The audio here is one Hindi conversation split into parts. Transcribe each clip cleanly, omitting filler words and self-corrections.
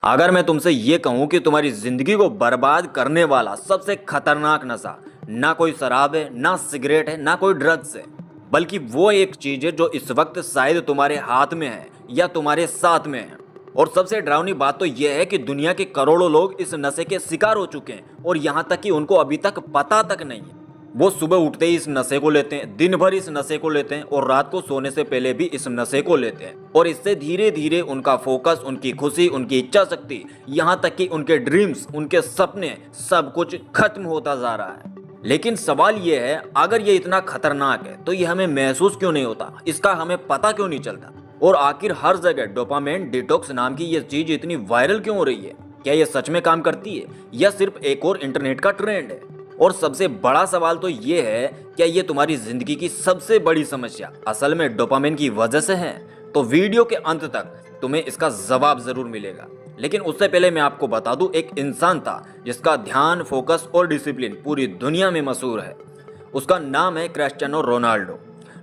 अगर मैं तुमसे ये कहूं कि तुम्हारी जिंदगी को बर्बाद करने वाला सबसे खतरनाक नशा ना कोई शराब है, ना सिगरेट है, ना कोई ड्रग्स है, बल्कि वो एक चीज है जो इस वक्त शायद तुम्हारे हाथ में है या तुम्हारे साथ में है। और सबसे डरावनी बात तो यह है कि दुनिया के करोड़ों लोग इस नशे के शिकार हो चुके हैं और यहाँ तक कि उनको अभी तक पता तक नहीं है। वो सुबह उठते ही इस नशे को लेते हैं, दिन भर इस नशे को लेते हैं और रात को सोने से पहले भी इस नशे को लेते हैं। और इससे धीरे धीरे उनका फोकस, उनकी खुशी, उनकी इच्छा शक्ति, यहाँ तक कि उनके ड्रीम्स, उनके सपने, सब कुछ खत्म होता जा रहा है। लेकिन सवाल ये है, अगर ये इतना खतरनाक है तो ये हमें महसूस क्यों नहीं होता, इसका हमें पता क्यों नहीं चलता? और आखिर हर जगह डोपामाइन डिटॉक्स नाम की ये चीज इतनी वायरल क्यों हो रही है? क्या ये सच में काम करती है या सिर्फ एक और इंटरनेट का ट्रेंड है? और सबसे बड़ा सवाल तो ये है, क्या ये तुम्हारी जिंदगी की सबसे बड़ी समस्या असल में डोपामाइन की वजह से है? तो वीडियो के अंत तक तुम्हें इसका जवाब जरूर मिलेगा। लेकिन उससे पहले मैं आपको बता दूं, एक इंसान था जिसका ध्यान, फोकस और डिसिप्लिन पूरी दुनिया में मशहूर है। उसका नाम है क्रिस्टियानो रोनाल्डो।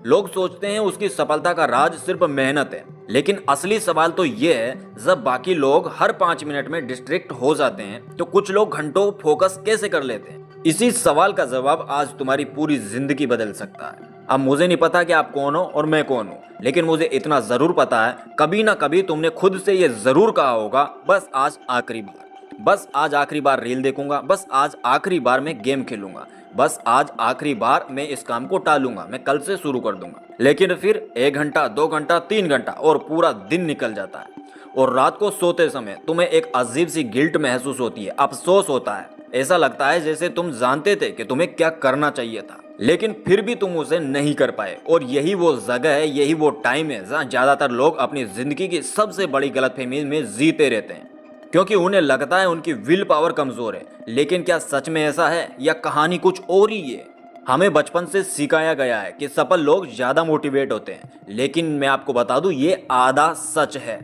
लोग सोचते हैं उसकी सफलता का राज सिर्फ मेहनत है, लेकिन असली सवाल तो ये है, जब बाकी लोग हर 5 मिनट में डिस्ट्रैक्ट हो जाते हैं तो कुछ लोग घंटों फोकस कैसे कर लेते हैं? इसी सवाल का जवाब आज तुम्हारी पूरी जिंदगी बदल सकता है। अब मुझे नहीं पता कि आप कौन हो और मैं कौन हूँ, लेकिन मुझे इतना जरूर पता है, कभी ना कभी तुमने खुद से ये जरूर कहा होगा, बस आज आखिरी बार, बस आज आखिरी बार रील देखूंगा, बस आज आखिरी बार मैं गेम खेलूंगा, बस आज आखिरी बार मैं इस काम को टालूंगा, मैं कल से शुरू कर दूंगा। लेकिन फिर 1 घंटा, 2 घंटा, 3 घंटा और पूरा दिन निकल जाता है। और रात को सोते समय तुम्हें एक अजीब सी गिल्ट महसूस होती है, अफसोस होता है। ऐसा लगता है जैसे तुम जानते थे कि तुम्हें क्या करना चाहिए था, लेकिन फिर भी तुम उसे नहीं कर पाए। और यही वो जगह है, यही वो टाइम है जहाँ ज्यादातर लोग अपनी जिंदगी की सबसे बड़ी गलतफहमी में जीते रहते हैं, क्योंकि उन्हें लगता है उनकी विल पावर कमजोर है। लेकिन क्या सच में ऐसा है या कहानी कुछ और ही है? हमें बचपन से सिखाया गया है कि सफल लोग ज्यादा मोटिवेट होते हैं, लेकिन मैं आपको बता दूं ये आधा सच है।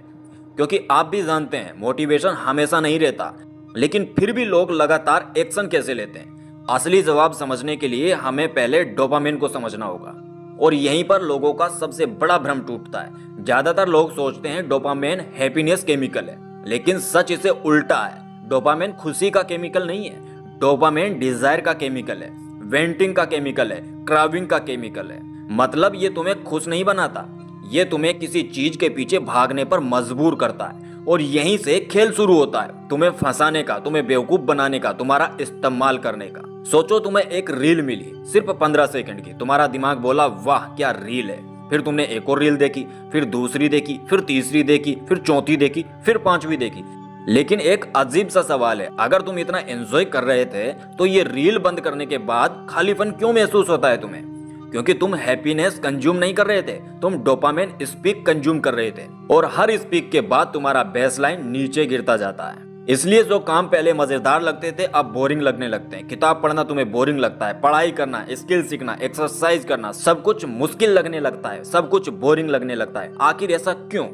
क्योंकि आप भी जानते हैं मोटिवेशन हमेशा नहीं रहता, लेकिन फिर भी लोग लगातार एक्शन कैसे लेते हैं? असली जवाब समझने के लिए हमें पहले डोपामाइन को समझना होगा। और यहीं पर लोगों का सबसे बड़ा भ्रम टूटता है। ज्यादातर लोग सोचते हैं डोपामाइन हैप्पीनेस केमिकल है, लेकिन सच इसे उल्टा है। डोपामाइन खुशी का केमिकल नहीं है, डोपामाइन डिजायर का केमिकल है, वेंटिंग का केमिकल है, क्राविंग का केमिकल है। मतलब ये तुम्हें खुश नहीं बनाता, ये तुम्हें किसी चीज के पीछे भागने पर मजबूर करता है। और यहीं से खेल शुरू होता है, तुम्हें फंसाने का, तुम्हें बेवकूफ बनाने का, तुम्हारा इस्तेमाल करने का। सोचो तुम्हें एक रील मिली सिर्फ 15 सेकंड की, तुम्हारा दिमाग बोला वाह क्या रील है। फिर तुमने एक और रील देखी, फिर दूसरी देखी, फिर तीसरी देखी, फिर चौथी देखी, फिर 5वीं देखी। लेकिन एक अजीब सा सवाल है, अगर तुम इतना एंजॉय कर रहे थे तो ये रील बंद करने के बाद खालीपन क्यों महसूस होता है तुम्हें? क्योंकि तुम हैप्पीनेस कंज्यूम नहीं कर रहे थे, तुम डोपामाइन स्पीक कंज्यूम कर रहे थे। और हर स्पीक के बाद तुम्हारा बेसलाइन नीचे गिरता जाता है। इसलिए जो काम पहले मजेदार लगते थे अब बोरिंग लगने लगते हैं। किताब पढ़ना तुम्हें बोरिंग लगता है, पढ़ाई करना, स्किल सीखना, एक्सरसाइज करना, सब कुछ मुश्किल लगने लगता है, सब कुछ बोरिंग लगने लगता है। आखिर ऐसा क्यों?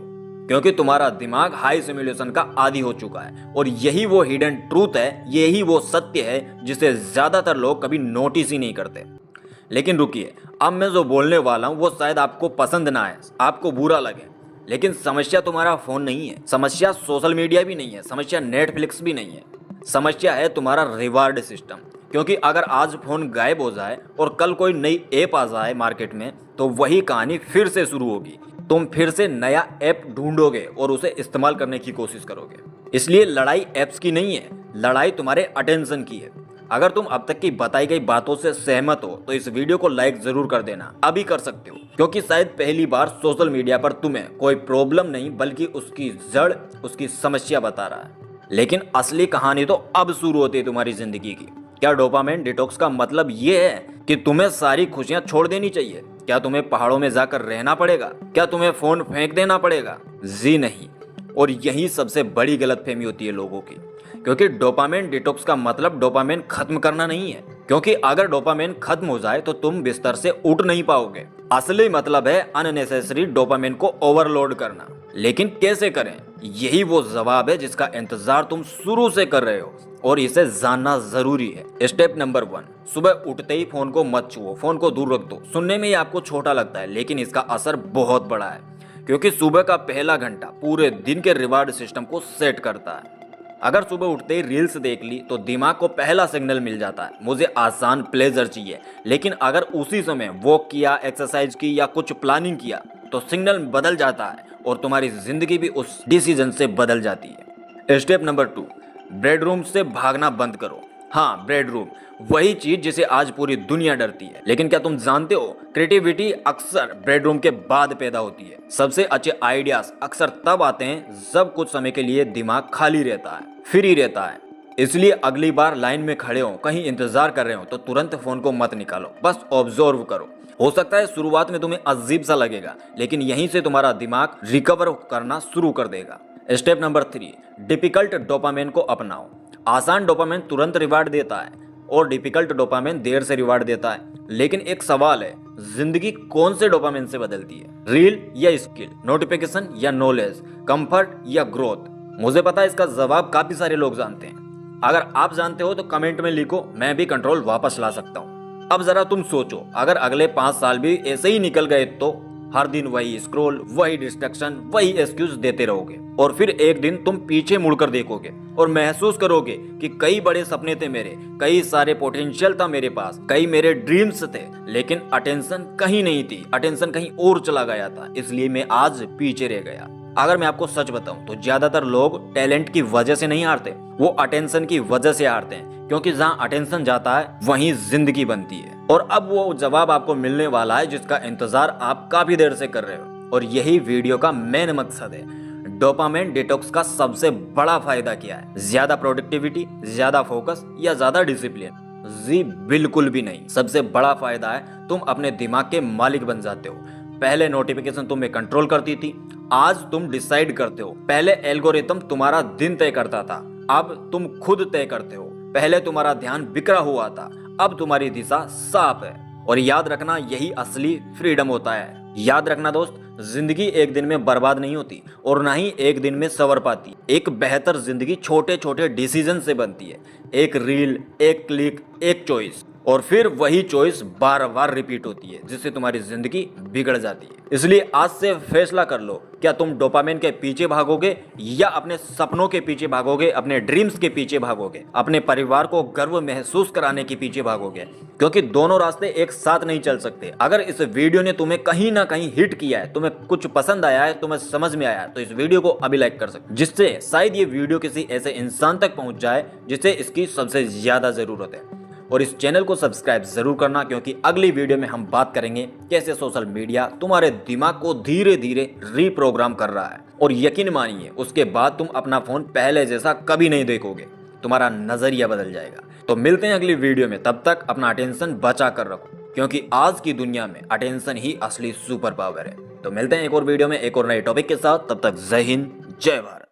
क्योंकि तुम्हारा दिमाग हाई सिमुलेशन का आदी हो चुका है। और यही वो हिडन ट्रूथ है, यही वो सत्य है जिसे ज्यादातर लोग कभी नोटिस ही नहीं करते। लेकिन रुकिए, अब मैं जो बोलने वाला हूँ वो शायद आपको पसंद ना आए, आपको बुरा लगे, लेकिन समस्या तुम्हारा फोन नहीं है, समस्या सोशल मीडिया भी नहीं है, समस्या नेटफ्लिक्स भी नहीं है, समस्या है तुम्हारा रिवार्ड सिस्टम। क्योंकि अगर आज फोन गायब हो जाए और कल कोई नई ऐप आ जाए मार्केट में, तो वही कहानी फिर से शुरू होगी। तुम फिर से नया ऐप ढूंढोगे और उसे इस्तेमाल करने की कोशिश करोगे। इसलिए लड़ाई ऐप्स की नहीं है, लड़ाई तुम्हारे अटेंशन की है। अगर तुम अब तक की बताई गई बातों से सहमत हो तो इस वीडियो को लाइक जरूर कर देना, अभी कर सकते हो। क्योंकि शायद पहली बार सोशल मीडिया पर तुम्हें कोई प्रॉब्लम नहीं बल्कि उसकी जड़, उसकी समस्या बता रहा है। लेकिन असली कहानी तो अब शुरू होती है तुम्हारी जिंदगी की। क्या डोपामाइन डिटॉक्स का मतलब ये है कि तुम्हें सारी खुशियां छोड़ देनी चाहिए? क्या तुम्हें पहाड़ों में जाकर रहना पड़ेगा? क्या तुम्हें फोन फेंक देना पड़ेगा? जी नहीं। और यही सबसे बड़ी गलतफहमी होती है लोगों की। क्योंकि डोपामाइन डिटॉक्स का मतलब डोपामाइन खत्म करना नहीं है। क्योंकि अगर डोपामाइन खत्म हो जाए तो तुम बिस्तर से उठ नहीं पाओगे। असली मतलब है अननेसेसरी डोपामाइन को ओवरलोड करना। लेकिन कैसे करें? यही वो जवाब है जिसका इंतजार तुम शुरू से कर रहे हो और इसे जानना जरूरी है। स्टेप नंबर 1, सुबह उठते ही फोन को मत छुओ, फोन को दूर रख दो। सुनने में ही आपको छोटा लगता है, लेकिन इसका असर बहुत बड़ा है। क्योंकि सुबह का पहला घंटा पूरे दिन के रिवार्ड सिस्टम को सेट करता है। अगर सुबह उठते ही रील्स देख ली तो दिमाग को पहला सिग्नल मिल जाता है, मुझे आसान प्लेजर चाहिए। लेकिन अगर उसी समय वॉक किया, एक्सरसाइज की या कुछ प्लानिंग किया तो सिग्नल बदल जाता है और तुम्हारी जिंदगी भी उस डिसीजन से बदल जाती है। स्टेप नंबर 2, बेडरूम से भागना बंद करो। हाँ, बेडरूम, वही चीज जिसे आज पूरी दुनिया डरती है। लेकिन क्या तुम जानते हो, क्रिएटिविटी अक्सर बेडरूम के बाद पैदा होती है। सबसे अच्छे आइडियाज अक्सर तब आते हैं जब कुछ समय के लिए दिमाग खाली रहता है, फ्री रहता है। इसलिए अगली बार लाइन में खड़े हो, कहीं इंतजार कर रहे हो तो तुरंत फोन को मत निकालो, बस ऑब्जर्व करो। हो सकता है शुरुआत में तुम्हें अजीब सा लगेगा, लेकिन यहीं से तुम्हारा दिमाग रिकवर करना शुरू कर देगा। स्टेप नंबर 3, डिफिकल्ट डोपामिन को अपनाओ। आसान डोपामिन तुरंत रिवार्ड देता है और डिफिकल्ट डोपामिन देर से रिवार्ड देता है। लेकिन एक सवाल है, जिंदगी कौन से डोपामिन से बदलती है? रील या स्किल, नोटिफिकेशन या नॉलेज, कंफर्ट या ग्रोथ? मुझे पता है इसका जवाब काफी सारे लोग जानते हैं। अगर आप जानते हो तो कमेंट में लिखो, मैं भी कंट्रोल वापस ला सकता हूँ। अब जरा तुम सोचो, अगर अगले 5 साल भी ऐसे ही निकल गए तो हर दिन वही स्क्रॉल, वही डिस्ट्रैक्शन, वही एक्सक्यूज देते रहोगे और फिर एक दिन तुम पीछे मुड़कर देखोगे और महसूस करोगे कि कई बड़े सपने थे मेरे, कई सारे पोटेंशियल था मेरे पास, कई मेरे ड्रीम्स थे, लेकिन अटेंशन कहीं नहीं थी, अटेंशन कहीं और चला गया था, इसलिए मैं आज पीछे रह गया। अगर मैं आपको सच बताऊं तो ज्यादातर लोग टैलेंट की वजह से नहीं हारते, वो अटेंशन की वजह से हारते हैं। क्योंकि जहां अटेंशन जाता है वहीं जिंदगी बनती है। और अब वो जवाब आपको मिलने वाला है जिसका इंतजार आप काफी देर से कर रहे हो, और यही वीडियो का मेन मकसद है। डोपामाइन डिटॉक्स का सबसे बड़ा फायदा क्या है? ज्यादा प्रोडक्टिविटी, ज्यादा फोकस या ज्यादा डिसिप्लिन? जी बिल्कुल भी नहीं। सबसे बड़ा फायदा है तुम अपने दिमाग के मालिक बन जाते हो। पहले नोटिफिकेशन तुम्हें कंट्रोल करती थी, आज तुम डिसाइड करते हो। पहले एल्गोरिथम तुम्हारा दिन तय करता था, अब तुम खुद तय करते हो। पहले तुम्हारा ध्यान बिखरा हुआ था, अब तुम्हारी दिशा साफ है। और याद रखना, यही असली फ्रीडम होता है। याद रखना दोस्त, जिंदगी एक दिन में बर्बाद नहीं होती और ना ही एक दिन में संवर पाती। एक बेहतर जिंदगी छोटे छोटे डिसीजन से बनती है। एक रील, एक क्लिक, एक चॉइस, और फिर वही चॉइस बार बार रिपीट होती है, जिससे तुम्हारी जिंदगी बिगड़ जाती है। इसलिए आज से फैसला कर लो, क्या तुम डोपामिन के पीछे भागोगे या अपने सपनों के पीछे भागोगे, अपने ड्रीम्स के पीछे भागोगे, अपने परिवार को गर्व महसूस कराने के पीछे भागोगे? क्योंकि दोनों रास्ते एक साथ नहीं चल सकते। अगर इस वीडियो ने तुम्हें कहीं ना कहीं हिट किया है, तुम्हें कुछ पसंद आया है, तुम्हें समझ में आया है, तो इस वीडियो को अभी लाइक कर सकते, जिससे शायद ये वीडियो किसी ऐसे इंसान तक पहुंच जाए जिसे इसकी सबसे ज्यादा जरूरत है। और इस चैनल को सब्सक्राइब जरूर करना, क्योंकि अगली वीडियो में हम बात करेंगे कैसे सोशल मीडिया तुम्हारे दिमाग को धीरे धीरे रीप्रोग्राम कर रहा है। और यकीन मानिए, उसके बाद तुम अपना फोन पहले जैसा कभी नहीं देखोगे, तुम्हारा नजरिया बदल जाएगा। तो मिलते हैं अगली वीडियो में, तब तक अपना अटेंशन बचा कर रखो, क्योंकि आज की दुनिया में अटेंशन ही असली सुपर पावर है। तो मिलते हैं एक और वीडियो में एक और नए टॉपिक के साथ, तब तक जय हिंद, जय भारत।